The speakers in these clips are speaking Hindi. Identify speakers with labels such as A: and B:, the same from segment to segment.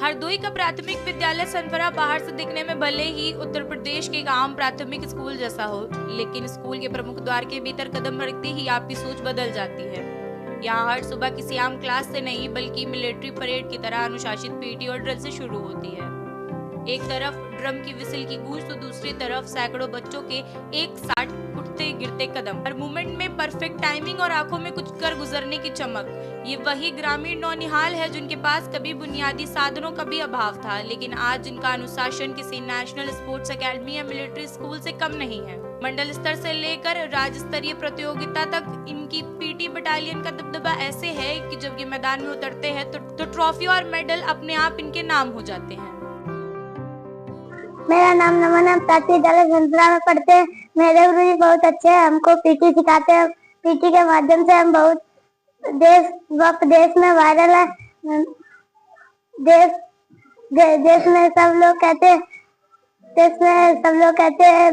A: हरदोई का प्राथमिक विद्यालय सनफरा बाहर से दिखने में भले ही उत्तर प्रदेश के एक आम प्राथमिक स्कूल जैसा हो, लेकिन स्कूल के प्रमुख द्वार के भीतर कदम रखते ही आपकी सोच बदल जाती है। यहाँ हर सुबह किसी आम क्लास से नहीं बल्कि मिलिट्री परेड की तरह अनुशासित पीटी और ड्रिल से शुरू होती है। एक तरफ ड्रम की विसिल की गूंज तो दूसरी तरफ सैकड़ों बच्चों के एक साथ उठते गिरते कदम, हर मूवमेंट में परफेक्ट टाइमिंग और आंखों में कुछ कर गुजरने की चमक। ये वही ग्रामीण नौनिहाल है जिनके पास कभी बुनियादी साधनों का भी अभाव था, लेकिन आज जिनका अनुशासन किसी नेशनल स्पोर्ट्स एकेडमी या मिलिट्री स्कूल से कम नहीं है। मंडल स्तर से लेकर राज्य स्तरीय प्रतियोगिता तक इनकी पीटी बटालियन का दबदबा ऐसे है कि जब ये मैदान में उतरते हैं तो ट्रॉफी और मेडल अपने आप इनके नाम हो जाते हैं।
B: मेरा नाम नमन है, प्राथमिक विद्यालय सनफरा में पढ़ते हैं। मेरे गुरुजी बहुत अच्छे हैं, हमको पीटी सिखाते हैं। पीटी के माध्यम से हम बहुत देश में वायरल है। देश में सब लोग कहते हैं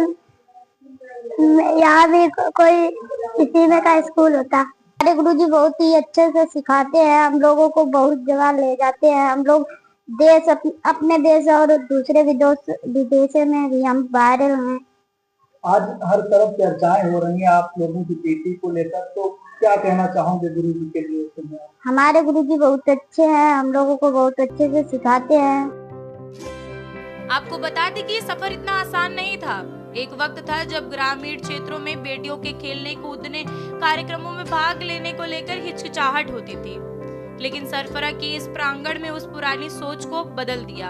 B: यहाँ भी कोई इसी में का स्कूल होता। हमारे गुरुजी बहुत ही अच्छे से सिखाते हैं, हम लोगों को बहुत जगह ले जाते हैं। हम लोग अपने देश और दूसरे विदेशों में भी हम वायरल हैं।
C: आज हर तरफ चर्चाएं हो रही हैं आप लोगों की पीटी को लेकर, तो क्या कहना चाहोगे गुरुजी के लिए?
B: हमारे गुरुजी बहुत अच्छे हैं, हम लोगों को बहुत अच्छे से सिखाते हैं।
A: आपको बता दें कि ये सफर इतना आसान नहीं था। एक वक्त था जब ग्रामीण क्षेत्रों में बेटियों के खेलने कूदने कार्यक्रमों में भाग लेने को लेकर हिचकिचाहट होती थी, लेकिन सरफरा के इस प्रांगण में उस पुरानी सोच को बदल दिया।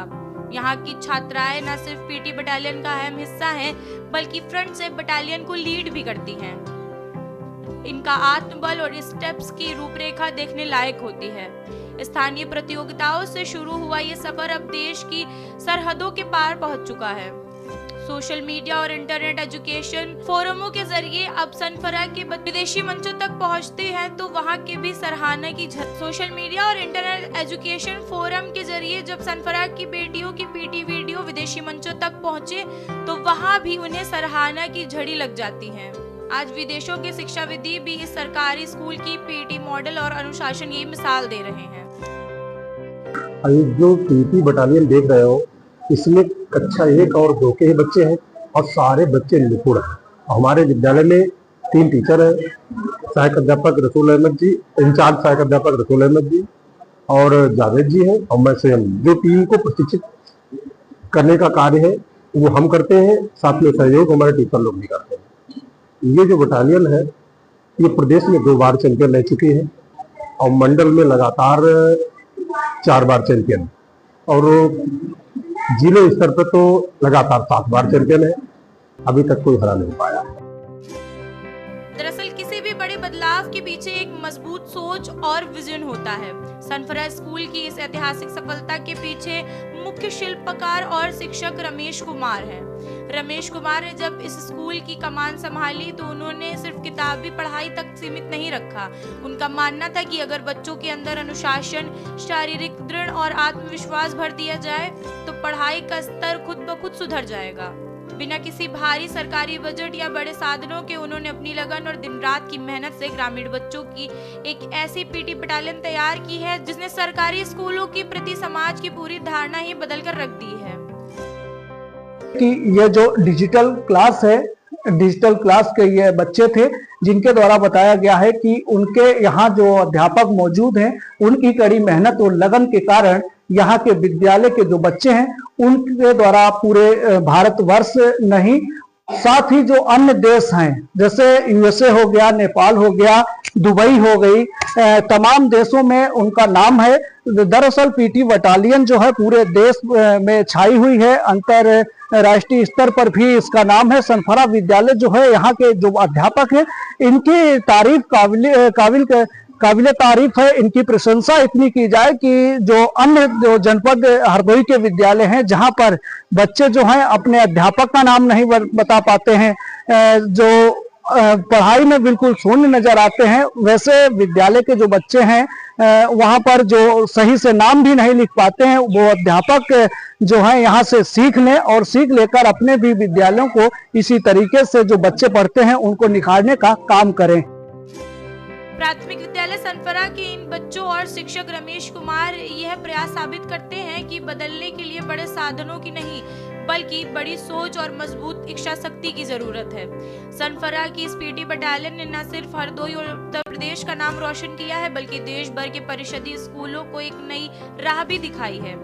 A: यहाँ की छात्राएं न सिर्फ पीटी बटालियन का अहम हिस्सा हैं, बल्कि फ्रंट से बटालियन को लीड भी करती हैं। इनका आत्मबल और स्टेप्स की रूपरेखा देखने लायक होती है। स्थानीय प्रतियोगिताओं से शुरू हुआ ये सफर अब देश की सरहदों के पार पहुंच चुका है। सोशल मीडिया और इंटरनेट एजुकेशन फोरमों के जरिए अब सनफरा के विदेशी मंचों तक पहुंचते हैं, तो वहां के भी सराहना की सोशल मीडिया और इंटरनेट एजुकेशन फोरम के जरिए जब सनफरा की बेटियों की पीटी वीडियो विदेशी मंचों तक पहुंचे तो वहां भी उन्हें सराहना की झड़ी लग जाती है। आज विदेशों के शिक्षाविदी भी इस सरकारी स्कूल की पीटी मॉडल और अनुशासन की मिसाल दे रहे हैं।
D: जो पीटी बटालियन देख रहे हो, इसमें कक्षा 1 और 2 के ही बच्चे हैं और सारे बच्चे निपुण हैं। हमारे विद्यालय में 3 टीचर हैं, सहायक अध्यापक रसूल अहमद जी, इंचार्ज सहायक अध्यापक रसूल अहमद जी और जावेद जी हैं, और मैं स्वयं। जो टीम को प्रशिक्षित करने का कार्य है वो हम करते हैं, साथ में सहयोग हमारे टीचर लोग भी करते हैं। ये जो बटालियन है ये प्रदेश में 2 बार चैंपियन रह चुकी है और मंडल में लगातार 4 बार चैंपियन, और जिले स्तर पर तो लगातार 7 बार चैंपियन है। अभी तक कोई हरा नहीं पाया।
A: दरअसल किसी भी बड़े बदलाव के पीछे एक मजबूत सोच और विजन होता है। सनफरा स्कूल की इस ऐतिहासिक सफलता के पीछे मुख्य शिल्पकार और शिक्षक रमेश कुमार हैं। रमेश कुमार ने जब इस स्कूल की कमान संभाली तो उन्होंने सिर्फ किताबी पढ़ाई तक सीमित नहीं रखा। उनका मानना था कि अगर बच्चों के अंदर अनुशासन, शारीरिक दृढ़ और आत्मविश्वास भर दिया जाए तो पढ़ाई का स्तर खुद ब खुद सुधर जाएगा। बिना किसी भारी सरकारी बजट या बड़े साधनों के उन्होंने अपनी लगन और दिन रात की मेहनत से ग्रामीण बच्चों की एक ऐसी पीटी बटालियन तैयार की है जिसने सरकारी स्कूलों के प्रति समाज की पूरी धारणा ही बदल कर रख दी है।
C: कि ये जो डिजिटल क्लास है, डिजिटल क्लास के ये बच्चे थे जिनके द्वारा बताया गया है कि उनके यहाँ जो अध्यापक मौजूद हैं उनकी कड़ी मेहनत और लगन के कारण यहाँ के विद्यालय के जो बच्चे हैं उनके द्वारा पूरे भारतवर्ष नहीं, साथ ही जो अन्य देश हैं जैसे यूएसए हो गया, नेपाल हो गया, दुबई हो गई, तमाम देशों में उनका नाम है। दरअसल पीटी बटालियन जो है पूरे देश में छाई हुई है, अंतरराष्ट्रीय स्तर पर भी इसका नाम है। सनफरा विद्यालय जो है यहाँ के जो अध्यापक हैं इनकी तारीफ काबिल तारीफ है। इनकी प्रशंसा इतनी की जाए कि जो अन्य जो जनपद हरदोई के विद्यालय हैं जहां पर बच्चे जो हैं अपने अध्यापक का नाम नहीं बता पाते हैं, जो पढ़ाई में बिल्कुल शून्य नजर आते हैं, वैसे विद्यालय के जो बच्चे हैं वहां पर जो सही से नाम भी नहीं लिख पाते हैं, वो अध्यापक जो है यहाँ से सीख लें और सीख लेकर अपने भी विद्यालयों को इसी तरीके से जो बच्चे पढ़ते हैं उनको निखारने का काम करें।
A: प्राथमिक विद्यालय सनफरा के इन बच्चों और शिक्षक रमेश कुमार यह प्रयास साबित करते हैं कि बदलने के लिए बड़े साधनों की नहीं बल्कि बड़ी सोच और मजबूत इच्छा शक्ति की जरूरत है। सनफरा की इस पीटी बटालियन ने न सिर्फ हरदोई और उत्तर प्रदेश का नाम रोशन किया है बल्कि देश भर के परिषदीय स्कूलों को एक नई राह भी दिखाई है।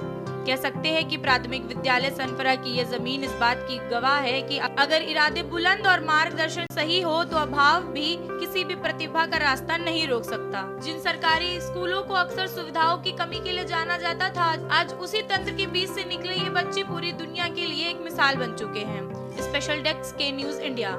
A: कह सकते हैं कि प्राथमिक विद्यालय सनफरा की यह जमीन इस बात की गवाह है कि अगर इरादे बुलंद और मार्गदर्शन सही हो तो अभाव भी किसी भी प्रतिभा का रास्ता नहीं रोक सकता। जिन सरकारी स्कूलों को अक्सर सुविधाओं की कमी के लिए जाना जाता था, आज उसी तंत्र के बीच से निकले ये बच्चे पूरी दुनिया के लिए एक मिसाल बन चुके हैं। स्पेशल डेस्क के न्यूज़ इंडिया।